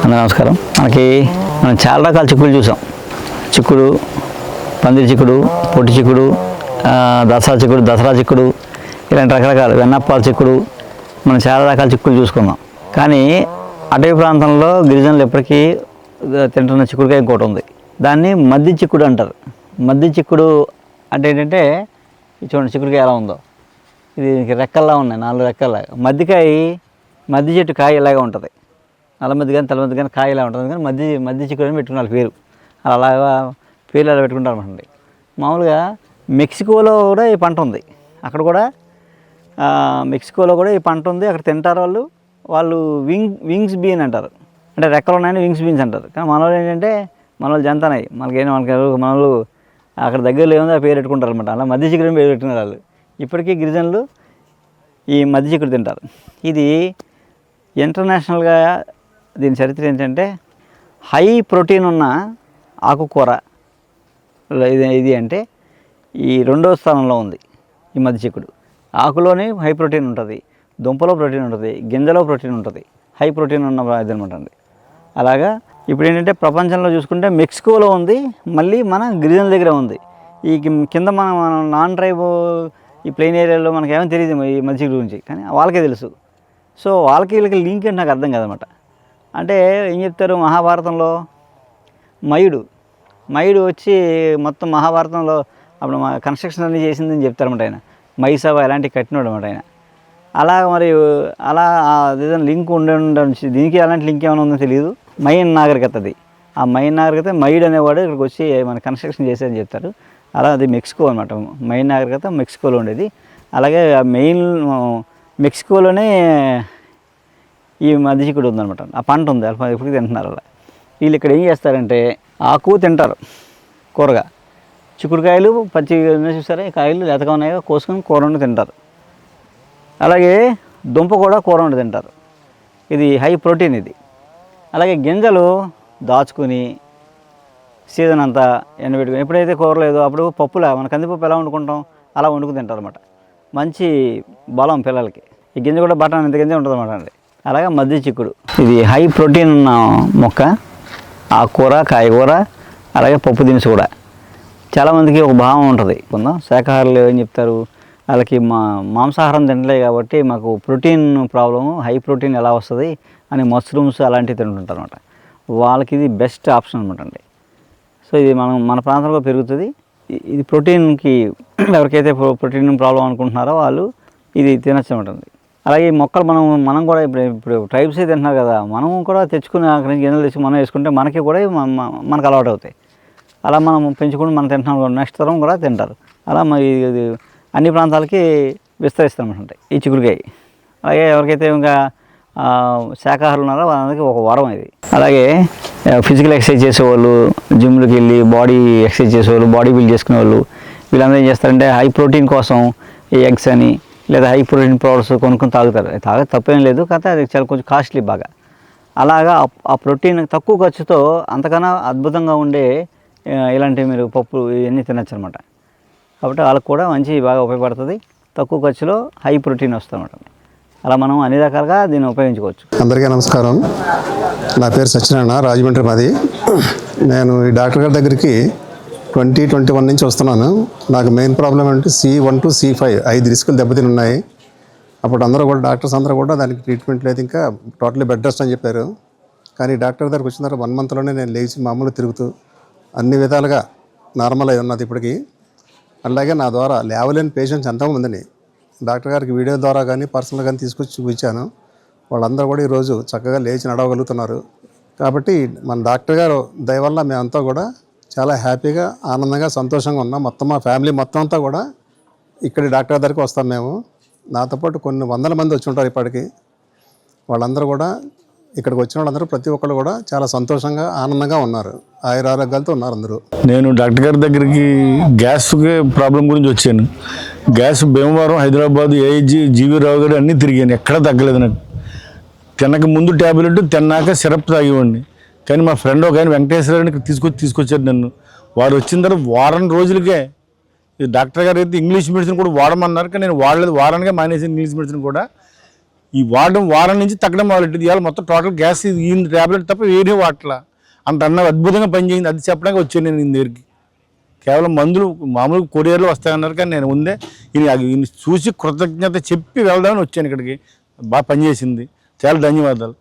అందరూ నమస్కారం. మనం చాలా రకాల చిక్కుడు చూసాం. చిక్కుడు, పందిరి చిక్కుడు, పొట్టి చిక్కుడు, దసరా చిక్కుడు, ఇలాంటి రకరకాల వెన్నప్పాల చిక్కుడు, మనం చాలా రకాల చిక్కుడు చూసుకున్నాం. కానీ అటవీ ప్రాంతంలో గిరిజనులు ఎప్పటికీ తింటున్న చిక్కుడుకాయ ఇంకోటి ఉంది. దాన్ని మద్ది చిక్కుడు అంటారు. మద్ది చిక్కుడు అంటే ఏంటంటే, చూడండి చిక్కుడుకాయ ఎలా ఉందో, ఇది రెక్కల్లా ఉన్నాయి, 4 రెక్కల్లా. మద్ది చెట్టు కాయ ఇలాగే ఉంటుంది, నల్ల మధ్య కానీ తెల్ల మధ్య కానీ కాయ ఇలా ఉంటుంది. కానీ మద్ది చిక్కుడు అని పెట్టుకున్నారు పేరు. అలాగా పేర్లు అలా పెట్టుకుంటారు అన్నమాట. మామూలుగా మెక్సికోలో కూడా ఈ పంట ఉంది. అక్కడ కూడా మెక్సికోలో కూడా ఈ పంట ఉంది. అక్కడ తింటారు వాళ్ళు వింగ్స్ బీన్ అంటారు. అంటే రెక్కలు ఉన్నాయని వింగ్స్ బీన్స్ అంటారు. కానీ మన వాళ్ళు ఏంటంటే, మన వాళ్ళు జంతనాయి, మన వాళ్ళు అక్కడ దగ్గరలో ఏముందో ఆ పేరు పెట్టుకుంటారు అనమాట. అలా మద్ది చిక్కుడు పేరు పెట్టుకున్నారు వాళ్ళు. ఇప్పటికీ గిరిజనులు ఈ మద్ది చిక్కుడు తింటారు. ఇది ఇంటర్నేషనల్గా దీని చరిత్ర ఏంటంటే, హై ప్రోటీన్ ఉన్న ఆకుకూర ఇది అంటే ఈ 2వ స్థానంలో ఉంది ఈ మద్ది చిక్కుడు. ఆకులోని హై ప్రోటీన్ ఉంటుంది, దుంపలో ప్రోటీన్ ఉంటుంది, గింజలో ప్రోటీన్ ఉంటుంది. హై ప్రోటీన్ ఉన్న ఇది అనమాట అండి. అలాగా ఇప్పుడు ఏంటంటే ప్రపంచంలో చూసుకుంటే మెక్సికోలో ఉంది, మళ్ళీ మన గిరిజనుల దగ్గర ఉంది. ఈ కింద మన నాన్ ట్రైబ్ ఈ ప్లెయిన్ ఏరియాలో మనకి ఏమీ తెలియదు ఈ మద్ది చిక్కుడు గురించి, కానీ వాళ్ళకే తెలుసు. సో వాళ్ళకి వీళ్ళకి లింక్ ఏంటి నాకు అర్థం కాదనమాట. అంటే ఏం చెప్తారు, మహాభారతంలో మయుడు వచ్చి మొత్తం మహాభారతంలో అప్పుడు కన్స్ట్రక్షన్ అన్నీ చేసిందని చెప్తారన్నమాట. ఆయన మైసభ ఇలాంటివి కట్టినాడు అనమాట ఆయన. అలా మరి అలా ఏదైనా లింక్ ఉండొచ్చు. దీనికి అలాంటి లింక్ ఏమైనా ఉందో తెలియదు. మైన్ నాగరికత అది. ఆ మైన్ నాగరికత మైడ్ అనేవాడు ఇక్కడికి వచ్చి మన కన్స్ట్రక్షన్ చేసేదని చెప్తారు. అలా అది మెక్సికో అనమాట. మైన్ నాగరికత మెక్సికోలో ఉండేది. అలాగే మెయిన్ మెక్సికోలోనే ఈ మద్ది చిక్కుడు ఉందనమాట. ఆ పంట ఉంది, ఎప్పటికీ తింటున్నారు. అలా వీళ్ళు ఇక్కడ ఏం చేస్తారంటే, ఆకు తింటారు కూరగా. చిక్కుడుకాయలు పచ్చి చూసారా, ఈ కాయలు లేతగా ఉన్నాయో కోసుకొని కూర వండి తింటారు. అలాగే దుంప కూడా కూర వండి తింటారు. ఇది హై ప్రోటీన్ ఇది. అలాగే గింజలు దాచుకుని సీజన్ అంతా ఎండబెట్టుకుని ఎప్పుడైతే కూర లేదో అప్పుడు పప్పులా మన కందిపప్పు ఎలా వండుకుంటాం అలా వండుకు తింటారు అనమాట. మంచి బలం పిల్లలకి. ఈ గింజ కూడా బఠానీ ఇంత గింజ ఉంటుంది అనమాట అండి. అలాగే మద్ది చిక్కుడు ఇది హై ప్రోటీన్ ఉన్న మొక్క. ఆకుకూర, కాయగూర, అలాగే పప్పు దినుసు కూడా. చాలామందికి ఒక భావం ఉంటుంది, శాకాహారులు ఏం చెప్తారు, వాళ్ళకి మాంసాహారం తినలే కాబట్టి మాకు ప్రోటీన్ ప్రాబ్లము, హై ప్రోటీన్ ఎలా వస్తుంది అని మష్రూమ్స్ అలాంటివి తింటుంటారు అనమాట. వాళ్ళకి ఇది బెస్ట్ ఆప్షన్ అనమాట అండి. సో ఇది మన ప్రాంతంలో పెరుగుతుంది. ఇది ప్రోటీన్కి ఎవరికైతే ప్రోటీన్ ప్రాబ్లం అనుకుంటున్నారో వాళ్ళు ఇది తినచ్చు అనమాట. అలాగే ఈ మొక్కలు మనం కూడా ఇప్పుడు ట్రైబ్సే తింటున్నారు కదా, మనం కూడా తెచ్చుకుని అక్కడి నుంచి గిన్నెలు తెచ్చి మనం వేసుకుంటే మనకి కూడా మనకు అలవాటు అవుతాయి. అలా మనం పెంచుకుని మనం తింటున్నాం, నెక్స్ట్ తరం కూడా తింటారు. అలా మరి ఇది అన్ని ప్రాంతాలకి విస్తరిస్తామన్నమాట ఈ చిక్కుడుకాయ. అలాగే ఎవరికైతే ఇంకా శాకాహారులు ఉన్నారో వాళ్ళకి ఒక వరం ఇది. అలాగే ఫిజికల్ ఎక్సర్సైజ్ చేసేవాళ్ళు, జిమ్లకు వెళ్ళి బాడీ ఎక్సర్సైజ్ చేసేవాళ్ళు, బాడీ బిల్డ్ చేసుకునే వాళ్ళు, వీళ్ళందరూ ఏం చేస్తారంటే హై ప్రోటీన్ కోసం ఈ ఎగ్స్ అని లేదా హై ప్రోటీన్ పౌడర్స్ కొనుక్కొని తాగుతారు. తాగ తప్పేం లేదు, కాకపోతే అది చాలా కొంచెం కాస్ట్లీ బాగా. అలాగా ఆ ప్రోటీన్ తక్కువ ఖర్చుతో అంతకన్నా అద్భుతంగా ఉండే ఇలాంటివి మీరు పప్పు ఇవన్నీ తినచ్చు అనమాట. కాబట్టి వాళ్ళకు కూడా మంచి బాగా ఉపయోగపడుతుంది. తక్కువ ఖర్చులో హై ప్రోటీన్ వస్తుంది అనమాట. అలా మనం అన్ని రకాలుగా దీన్ని ఉపయోగించుకోవచ్చు. అందరికీ నమస్కారం. నా పేరు సత్యనారాయణ, రాజమండ్రి మాది. నేను ఈ డాక్టర్ గారి దగ్గరికి 2021 నుంచి వస్తున్నాను. నాకు మెయిన్ ప్రాబ్లం అంటే C1 to C5 5 రిస్కులు దెబ్బతిని ఉన్నాయి. అప్పుడు అందరూ కూడా డాక్టర్స్ అందరూ కూడా దానికి ట్రీట్మెంట్ లేదు, ఇంకా టోటలీ బెడ్ రెస్ట్ అని చెప్పారు. కానీ డాక్టర్ దగ్గరికి వచ్చిన తర్వాత 1 మంత్లోనే నేను లేచి మామూలు తిరుగుతూ అన్ని విధాలుగా నార్మల్ అయి ఉన్నది ఇప్పటికీ. అలాగే నా ద్వారా లేవలేని పేషెంట్స్ ఎంతోమందిని డాక్టర్ గారికి వీడియో ద్వారా కానీ పర్సనల్ కానీ తీసుకొచ్చి చూపించాను. వాళ్ళందరూ కూడా ఈరోజు చక్కగా లేచి నడవగలుగుతున్నారు. కాబట్టి మన డాక్టర్ గారు దయ వల్ల మేమంతా కూడా చాలా హ్యాపీగా, ఆనందంగా, సంతోషంగా ఉన్నాం. మొత్తం మా ఫ్యామిలీ మొత్తం అంతా కూడా ఇక్కడి డాక్టర్ దగ్గరికి వస్తాం మేము. నాతో పాటు కొన్ని వందల మంది వచ్చి ఉంటారు ఇప్పటికీ. వాళ్ళందరూ కూడా ఇక్కడికి వచ్చిన వాళ్ళందరూ ప్రతి ఒక్కరు కూడా చాలా సంతోషంగా, ఆనందంగా ఉన్నారు. ఆయురారోగ్యాలతో ఉన్నారు అందరూ. నేను డాక్టర్ గారి దగ్గరికి గ్యాస్ ప్రాబ్లం గురించి వచ్చాను. గ్యాస్ భీమవరం, హైదరాబాద్, ఏఐజీ, జీవీ రావు గారు అన్నీ తిరిగాను, ఎక్కడా తగ్గలేదు నాకు. తినక ముందు ట్యాబ్లెట్, తిన్నాక సిరప్ తాగేవాడిని. కానీ మా ఫ్రెండ్ ఒక ఆయన వెంకటేశ్వర గారిని తీసుకొచ్చారు నన్ను. వారు వచ్చిన తర్వాత వారం రోజులకే డాక్టర్ గారు అయితే ఇంగ్లీష్ మెడిసిన్ కూడా వాడమన్నారు, కానీ నేను వాడలేదు. వారానికే మానేసి ఇంగ్లీష్ మెడిసిన్ కూడా ఈ వారం నుంచి తగ్గడం మొదలెట్టింది. ఇవాళ మొత్తం టోటల్ గ్యాస్ ఈ ట్యాబ్లెట్ తప్ప వేరే వాటలా అంత అద్భుతంగా పనిచేయింది. అది చెప్పడానికి వచ్చాను నేను ఈయన దగ్గరికి. కేవలం మందులు మామూలు కొరియర్లో వస్తాయన్నారు, కానీ నేను ముందే ఈయన చూసి కృతజ్ఞత చెప్పి వెళ్దామని వచ్చాను ఇక్కడికి. బాగా పనిచేసింది. చాలా ధన్యవాదాలు.